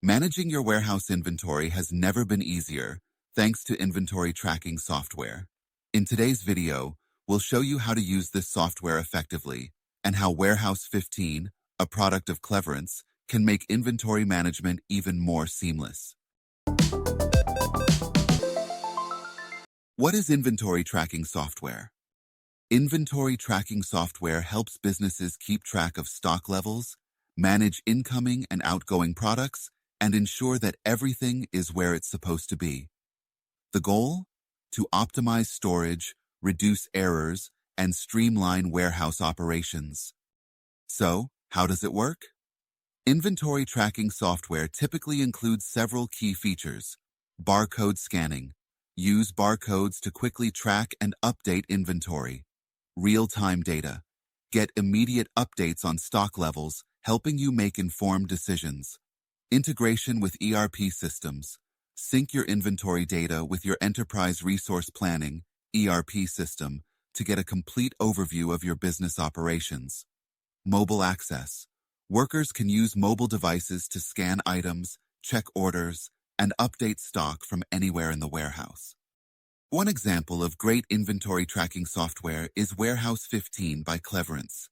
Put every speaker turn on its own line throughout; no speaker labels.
Managing your warehouse inventory has never been easier thanks to inventory tracking software. In today's video, we'll show you how to use this software effectively and how Warehouse 15, a product of Cleverence, can make inventory management even more seamless. What is inventory tracking software? Inventory tracking software helps businesses keep track of stock levels, manage incoming and outgoing products, and ensure that everything is where it's supposed to be. The goal? To optimize storage, reduce errors, and streamline warehouse operations. So, how does it work? Inventory tracking software typically includes several key features. Barcode scanning. Use barcodes to quickly track and update inventory. Real-time data. Get immediate updates on stock levels, helping you make informed decisions. Integration with ERP systems. Sync your inventory data with your Enterprise Resource Planning (ERP) system to get a complete overview of your business operations. Mobile access. Workers can use mobile devices to scan items, check orders, and update stock from anywhere in the warehouse. One example of great inventory tracking software is Warehouse 15 by Cleverence.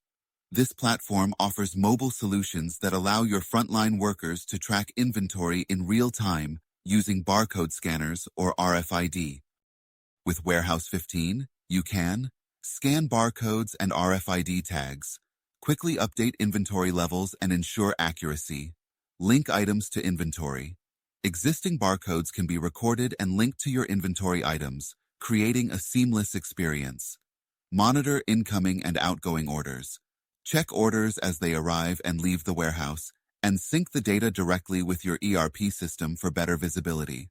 This platform offers mobile solutions that allow your frontline workers to track inventory in real time using barcode scanners or RFID. With Warehouse 15, you can scan barcodes and RFID tags, quickly update inventory levels and ensure accuracy, link items to inventory. Existing barcodes can be recorded and linked to your inventory items, creating a seamless experience. Monitor incoming and outgoing orders. Check orders as they arrive and leave the warehouse, and sync the data directly with your ERP system for better visibility.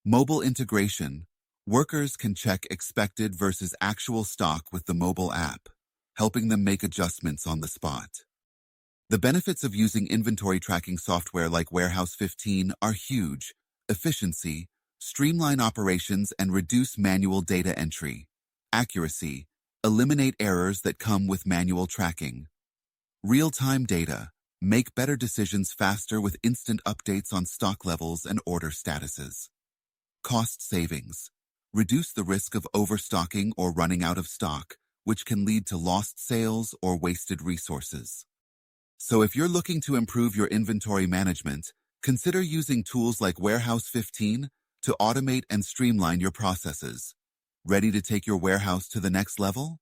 Mobile integration. Workers can check expected versus actual stock with the mobile app, helping them make adjustments on the spot. The benefits of using inventory tracking software like Warehouse 15 are huge: efficiency, streamline operations, and reduce manual data entry. Accuracy. Eliminate errors that come with manual tracking. Real-time data. Make better decisions faster with instant updates on stock levels and order statuses. Cost savings. Reduce the risk of overstocking or running out of stock, which can lead to lost sales or wasted resources. So if you're looking to improve your inventory management, consider using tools like Warehouse 15 to automate and streamline your processes. Ready to take your warehouse to the next level?